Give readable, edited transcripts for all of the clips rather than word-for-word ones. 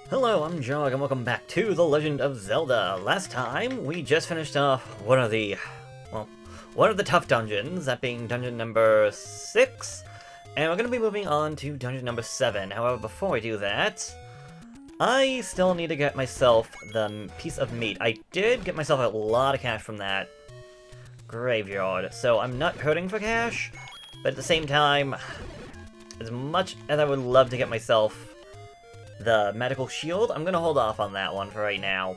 Hello, I'm Jog, and welcome back to The Legend of Zelda. Last time, we just finished off one of the tough dungeons, that being dungeon number 6, and we're going to be moving on to dungeon number 7. However, before we do that, I still need to get myself the piece of meat. I did get myself a lot of cash from that graveyard, so I'm not hurting for cash, but at the same time, as much as I would love to get myself the medical shield, I'm gonna hold off on that one for right now.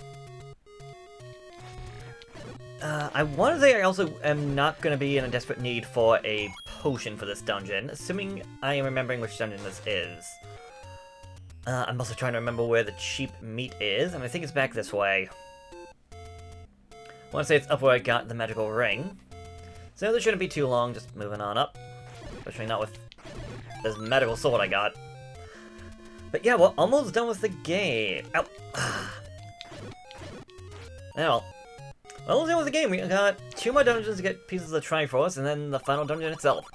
I want to say I also am not gonna be in a desperate need for a potion for this dungeon, assuming I am remembering which dungeon this is. I'm also trying to remember where the cheap meat is, and I think it's back this way. I want to say it's up where I got the magical ring. So this shouldn't be too long, just moving on up. Especially not with this medical sword I got. But yeah, we're almost done with the game. Ow. Well, we're almost done with the game. We got 2 more dungeons to get pieces of the Triforce, and then the final dungeon itself.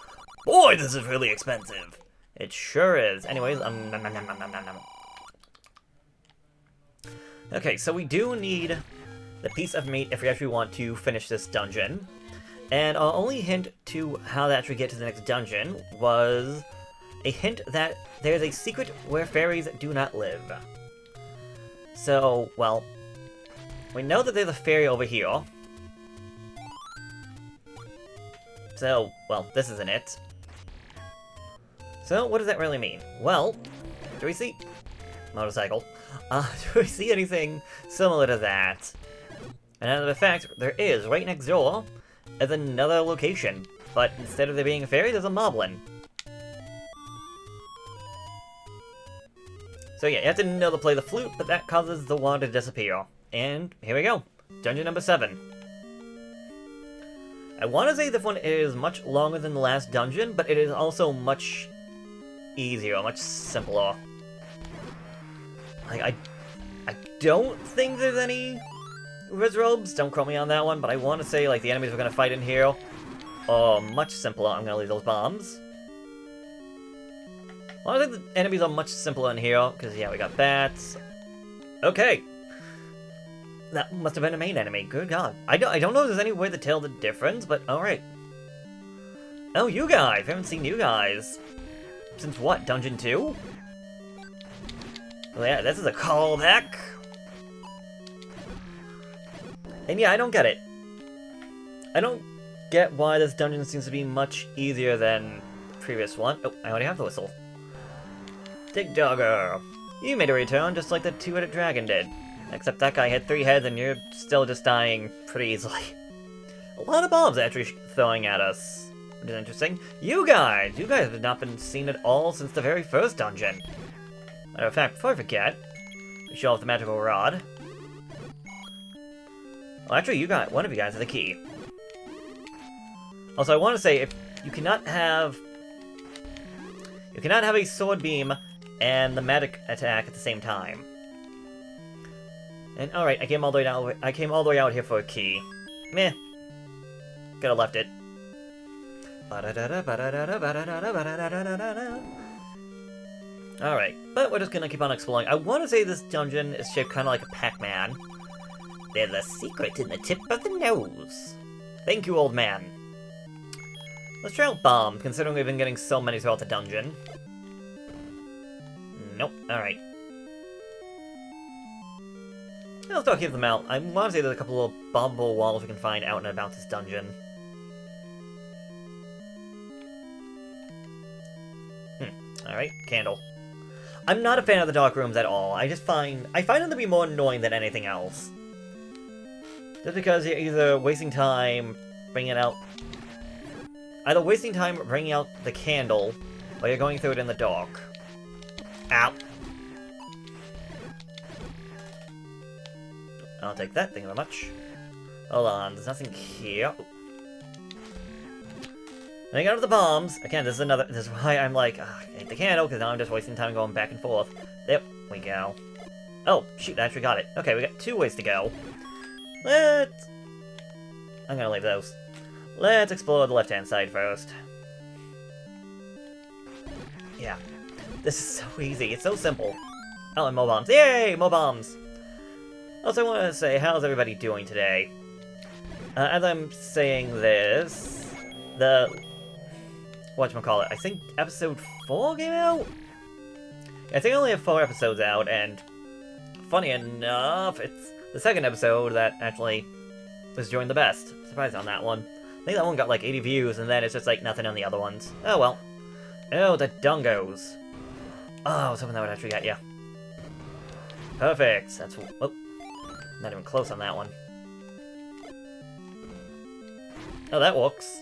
Boy, this is really expensive. It sure is. Anyways, nom, nom, nom, nom, nom, nom, nom. Okay, so we do need the piece of meat if we actually want to finish this dungeon. And our only hint to how to actually get to the next dungeon was a hint that there's a secret where fairies do not live. So, well, we know that there's a fairy over here. So, well, this isn't it. So, what does that really mean? Well, do we see... motorcycle. Do we see anything similar to that? And as a fact, there is, right next door, is another location. But instead of there being a fairy, there's a moblin. So yeah, you have to know to play the flute, but that causes the water to disappear. And here we go. Dungeon number 7. I want to say this one is much longer than the last dungeon, but it is also much easier, much simpler. Like, I don't think there's any Riz robes, don't quote me on that one, but I want to say, like, the enemies we're going to fight in here are much simpler. I'm going to leave those bombs. Well, I think the enemies are much simpler in here, because, yeah, we got bats. Okay. That must have been a main enemy. Good God. I don't know if there's any way to tell the difference, but alright. Oh, you guys! I haven't seen you guys. Since what, Dungeon 2? Well, yeah, this is a callback. And yeah, I don't get it. I don't get why this dungeon seems to be much easier than the previous one. Oh, I already have the whistle. Digdogger, you made a return just like the 2-headed dragon did. Except that guy had 3 heads and you're still just dying pretty easily. A lot of bombs actually throwing at us, which is interesting. You guys have not been seen at all since the very first dungeon. Matter of fact, before I forget, we show off the magical rod. Well, actually, one of you guys has the key. Also, I want to say, if you cannot have a sword beam and the magic attack at the same time. And alright, I came all the way out here for a key. Meh. Could have left it. Alright, but we're just gonna keep on exploring. I want to say this dungeon is shaped kind of like a Pac-Man. There's a secret in the tip of the nose. Thank you, old man. Let's try out bomb, considering we've been getting so many throughout the dungeon. Nope, alright. I'll still keep them out. I want to say there's a couple of bombable walls we can find out and about this dungeon. Alright, candle. I'm not a fan of the dark rooms at all. I find them to be more annoying than anything else. Just because you're either wasting time bringing out the candle, or you're going through it in the dark. Ow. I'll take that, thank you very much. Hold on, there's nothing here. Then I got the bombs. Again, this is why I'm like, I hate the candle, because now I'm just wasting time going back and forth. There we go. Oh, shoot, I actually got it. Okay, we got 2 ways to go. I'm gonna leave those. Let's explore the left-hand side first. Yeah. This is so easy. It's so simple. Oh, and more bombs. Yay! More bombs! Also, I want to say, how's everybody doing today? As I'm saying this, whatchamacallit, I think episode 4 came out? I think I only have 4 episodes out, and funny enough, it's the second episode that actually was doing the best. Surprised on that one. I think that one got like 80 views, and then it's just like nothing on the other ones. Oh well. Oh, the dungos. Oh, I was hoping that would actually get you. Perfect. That's... Oh. Not even close on that one. Oh, that works.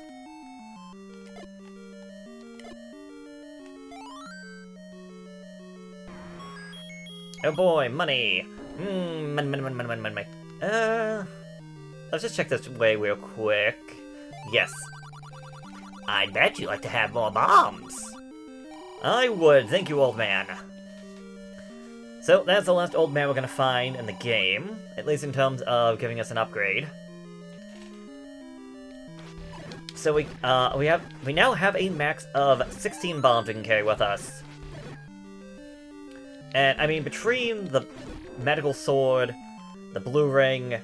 Oh boy, money! Money. Let's just check this way real quick. Yes. I bet you'd like to have more bombs. I would, thank you, old man. So, that's the last old man we're gonna find in the game, at least in terms of giving us an upgrade. So we now have a max of 16 bombs we can carry with us. And, I mean, between the medical sword, the blue ring...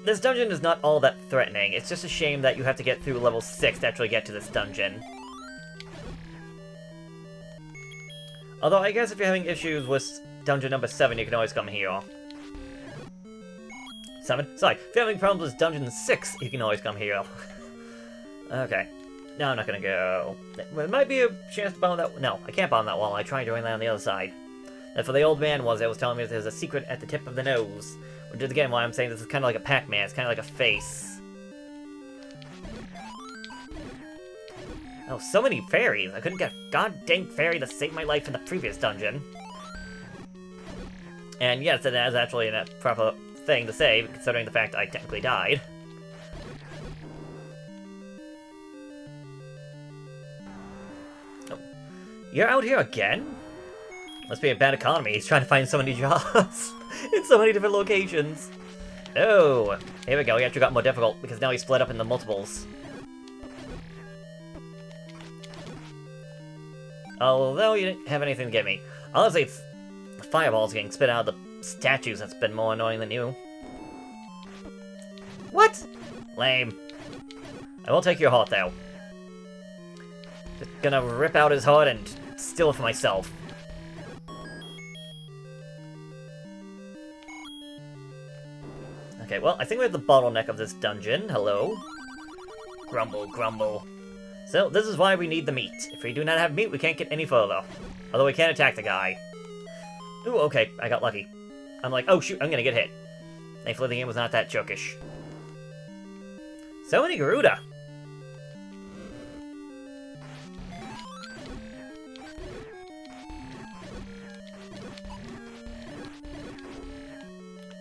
This dungeon is not all that threatening. It's just a shame that you have to get through level 6 to actually get to this dungeon. Although, I guess if you're having issues with dungeon number 7, you can always come here. 7? Sorry, if you're having problems with dungeon 6, you can always come here. Okay. No, I'm not gonna go. There might be a chance to bomb that... No, I can't bomb that wall. I tried doing that on the other side. And for the old man was telling me that there's a secret at the tip of the nose. Which is again why I'm saying this is kind of like a Pac-Man. It's kind of like a face. Oh, so many fairies. I couldn't get a god-dang fairy to save my life in the previous dungeon. And yes, it is actually a proper thing to say, considering the fact I technically died. Oh. You're out here again? Must be a bad economy. He's trying to find so many jobs in so many different locations. Oh, here we go. He actually got more difficult because now he's split up into multiples. Although you didn't have anything to get me. Honestly, it's the fireballs getting spit out of the statues that's been more annoying than you. What? Lame. I will take your heart, though. Just gonna rip out his heart and steal it for myself. Okay, well, I think we have the bottleneck of this dungeon. Hello. Grumble, grumble. So, this is why we need the meat. If we do not have meat, we can't get any further. Although we can attack the guy. Ooh, okay, I got lucky. I'm like, oh shoot, I'm gonna get hit. Thankfully the game was not that chokish. So many Garuda!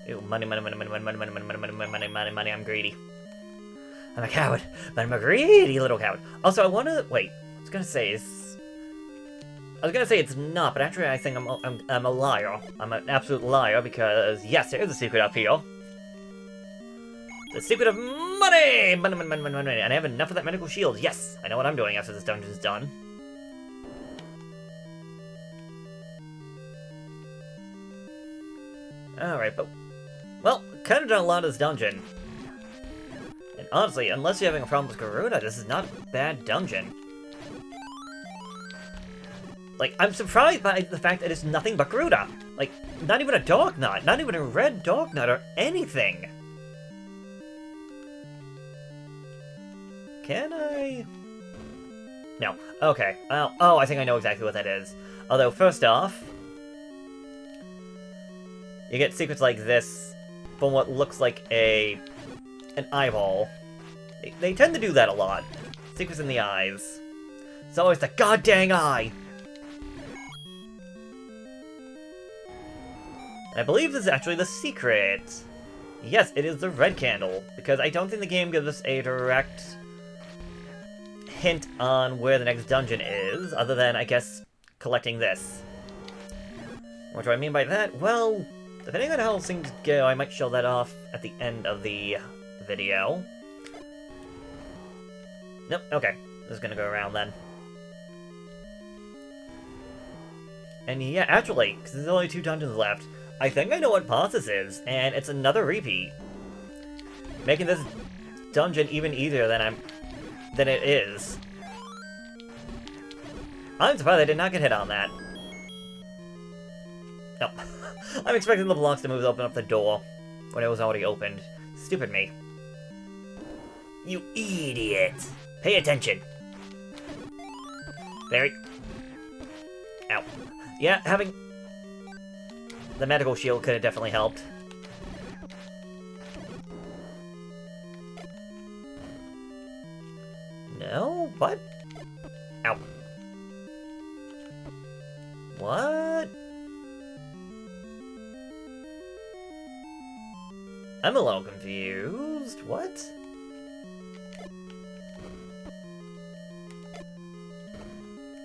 Ew, money, I'm greedy. I'm a coward, but I'm a greedy little coward. Also, I want to... Wait, I was gonna say it's not, but actually I think I'm a liar. I'm an absolute liar, because, yes, there is a secret up here. The secret of money! Money. And I have enough of that medical shield. Yes! I know what I'm doing after this dungeon's done. Alright, but... Well, kind of done a lot of this dungeon. And honestly, unless you're having a problem with Garuda, this is not a bad dungeon. Like, I'm surprised by the fact that it's nothing but Garuda. Like, not even a dog nut, not even a red dog nut or anything. Can I? No. Okay. Oh, I think I know exactly what that is. Although, first off, you get secrets like this from what looks like an eyeball. They tend to do that a lot. Secrets in the eyes. It's always the goddamn eye! And I believe this is actually the secret. Yes, it is the red candle, because I don't think the game gives us a direct hint on where the next dungeon is, other than, I guess, collecting this. What do I mean by that? Well, depending on how things go, I might show that off at the end of the video. Nope, okay. Just gonna go around then. And yeah, actually, because there's only 2 dungeons left, I think I know what boss this is, and it's another repeat. Making this dungeon even easier than it is. I'm surprised I did not get hit on that. No. I'm expecting the blocks to move to open up the door when it was already opened. Stupid me. You idiot! Pay attention! Very... Ow. Yeah, having the medical shield could have definitely helped. No? What? Ow. What? I'm a little confused. What?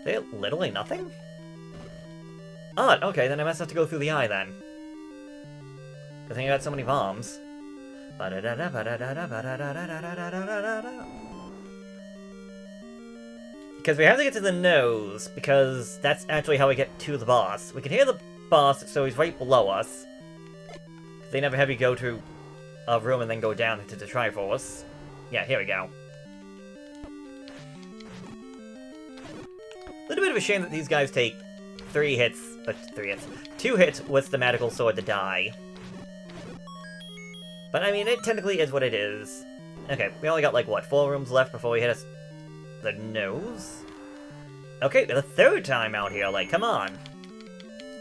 They literally nothing? Odd, okay, then I must have to go through the eye then. Good thing I got so many bombs. Because we have to get to the nose, because that's actually how we get to the boss. We can hear the boss, so he's right below us. They never have you go to a room and then go down into the Triforce. Yeah, here we go. A little bit of a shame that these guys take 2 hits with the magical sword to die. But I mean, it technically is what it is. Okay, we only got like, what, 4 rooms left before we hit the nose? Okay, the 3rd time out here, like, come on.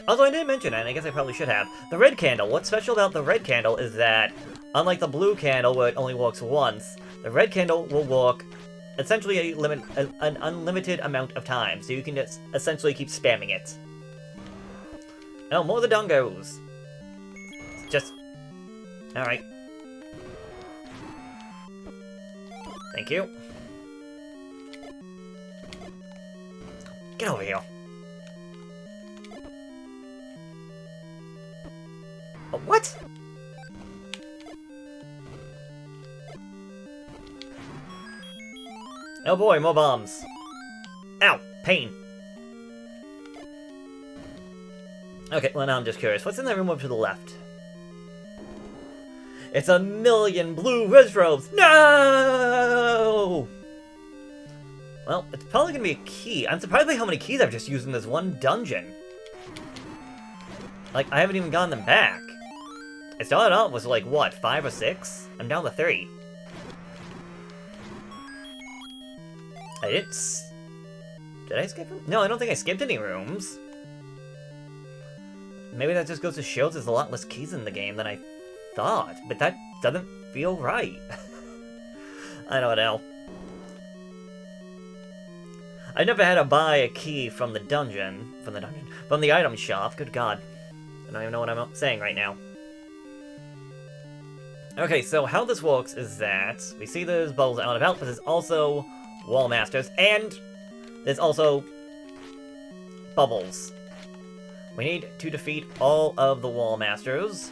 Although I didn't mention it, and I guess I probably should have. The red candle. What's special about the red candle is that, unlike the blue candle where it only works once, the red candle will work essentially an unlimited amount of time, so you can just essentially keep spamming it. Oh, more of the dongos. Just... Alright. Thank you. Get over here. Oh, what? Oh boy, more bombs. Ow! Pain. Okay, well now I'm just curious. What's in that room over to the left? It's 1,000,000 blue red robes! No! Well, it's probably gonna be a key. I'm surprised by how many keys I've just used in this one dungeon. Like, I haven't even gotten them back. It started out with like, what, 5 or 6? I'm down to 3. Did I skip room? No, I don't think I skipped any rooms. Maybe that just goes to show there's a lot less keys in the game than I thought, but that doesn't feel right. I don't know. I never had to buy a key from the dungeon, from the item shop. Good God. I don't even know what I'm saying right now. Okay, so how this works is that we see there's bubbles out and about, but there's also wall masters, and there's also bubbles. We need to defeat all of the wall masters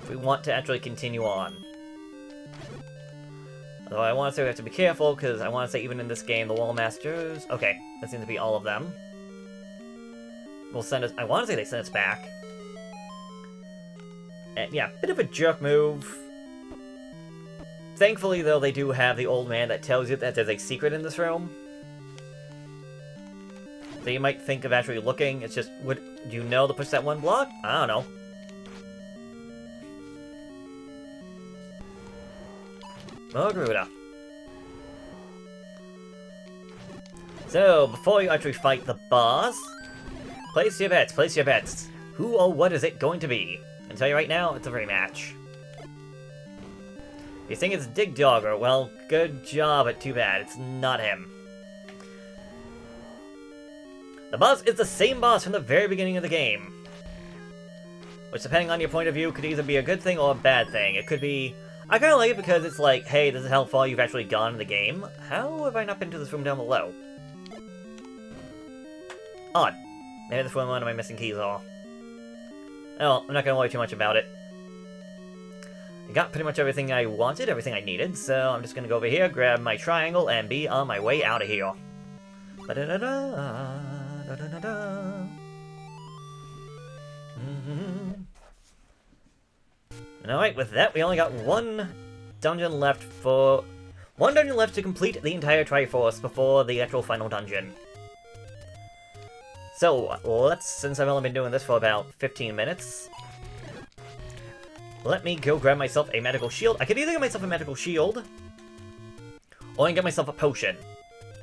if we want to actually continue on. Although I want to say we have to be careful, because I want to say even in this game, the wall masters... Okay, that seems to be all of them. Will send us... I want to say they send us back. And yeah, bit of a jerk move. Thankfully, though, they do have the old man that tells you that there's a secret in this room. So you might think of actually looking. It's just, do you know to push that one block? I don't know. Oh, Garuda. So, before you actually fight the boss, place your bets, place your bets. Who or what is it going to be? I can tell you right now, it's a rematch. If you think it's Digdogger, well, good job, but too bad, it's not him. The boss is the same boss from the very beginning of the game. Which, depending on your point of view, could either be a good thing or a bad thing. It could be... I kind of like it because it's like, hey, this is how far you've actually gone in the game. How have I not been to this room down below? Odd. Maybe this one of my missing keys are. Oh, I'm not gonna worry too much about it. I got pretty much everything I wanted, everything I needed, so I'm just gonna go over here, grab my triangle, and be on my way out of here. Ba-da-da-da. Alright, with that, we only got one dungeon left to complete the entire Triforce before the actual final dungeon. So, since I've only been doing this for about 15 minutes, let me go grab myself a magical shield. I could either get myself a magical shield, or I can get myself a potion.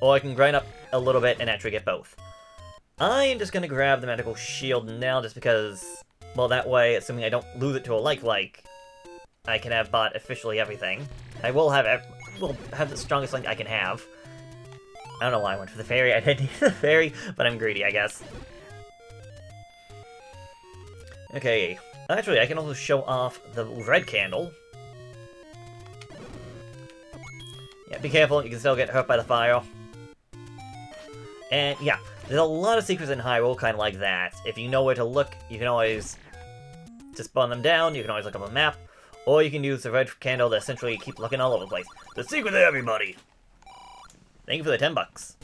Or I can grind up a little bit and actually get both. I am just gonna grab the magical shield now just because, well, that way, assuming I don't lose it to a like, I can have bought officially everything. I will have the strongest link I can have. I don't know why I went for the fairy. I didn't need the fairy, but I'm greedy, I guess. Okay. Actually, I can also show off the red candle. Yeah, be careful. You can still get hurt by the fire. And, yeah. There's a lot of secrets in Hyrule kind of like that. If you know where to look, you can always just spawn them down. You can always look up a map. Or you can use the red candle to essentially keep looking all over the place. The secret to everybody! Thank you for the 10 bucks.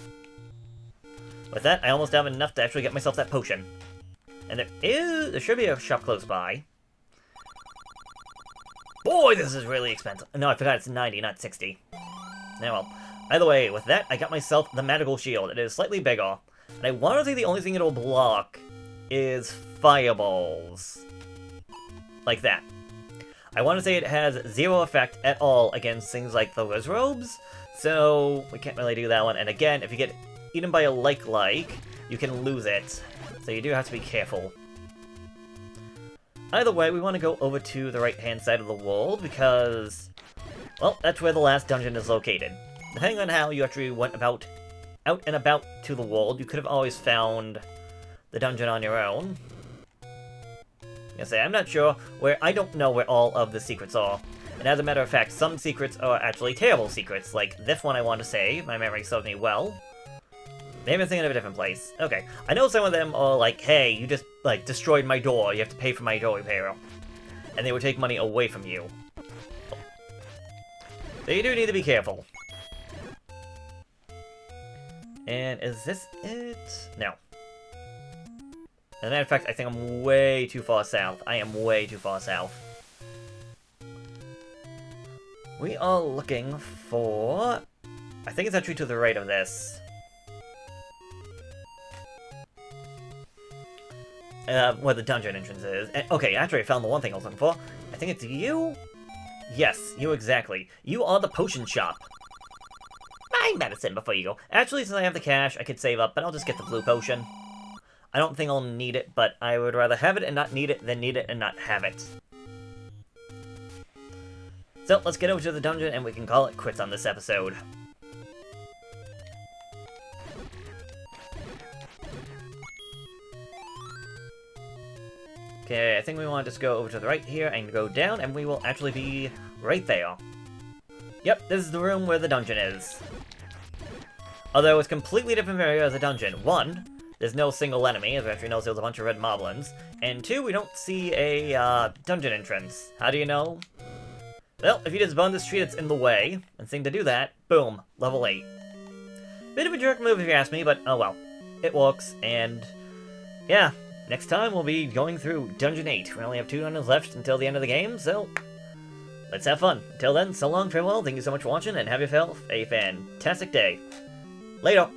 With that, I almost have enough to actually get myself that potion. And there should be a shop close by. Boy, this is really expensive. No, I forgot it's 90, not 60. Now, well, either way, with that, I got myself the magical shield. It is slightly bigger. And I want to say the only thing it'll block is fireballs. Like that. I want to say it has zero effect at all against things like the Wizrobes, so we can't really do that one. And again, if you get eaten by a like, you can lose it, so you do have to be careful. Either way, we want to go over to the right-hand side of the world, because, well, that's where the last dungeon is located. Depending on how you actually went out and about to the world, you could have always found the dungeon on your own. I'm not sure I don't know where all of the secrets are. And as a matter of fact, some secrets are actually terrible secrets, like this one I want to say, my memory serves me well. Maybe I'm thinking of a different place. Okay, I know some of them are like, hey, you just, destroyed my door, you have to pay for my door repair. And they would take money away from you. So you do need to be careful. And is this it? No. As a matter of fact, I think I'm way too far south. I am way too far south. We are looking for... I think it's actually to the right of this. Where the dungeon entrance is. And, okay, actually I found the one thing I was looking for. I think it's you? Yes, you exactly. You are the potion shop. Buy medicine before you go. Actually, since I have the cash, I could save up, but I'll just get the blue potion. I don't think I'll need it, but I would rather have it and not need it than need it and not have it. So, let's get over to the dungeon and we can call it quits on this episode. Okay, I think we want to just go over to the right here and go down, and we will actually be right there. Yep, this is the room where the dungeon is. Although it's completely different area as a dungeon. One, there's no single enemy, as everyone knows there's a bunch of red moblins. And two, we don't see a dungeon entrance. How do you know? Well, if you just burn this tree that's in the way, and seem to do that, boom, level 8. Bit of a jerk move if you ask me, but oh well. It works, and yeah, next time we'll be going through Dungeon 8. We only have 2 dungeons left until the end of the game, so let's have fun. Until then, so long, farewell, thank you so much for watching, and have yourself a fantastic day. Later!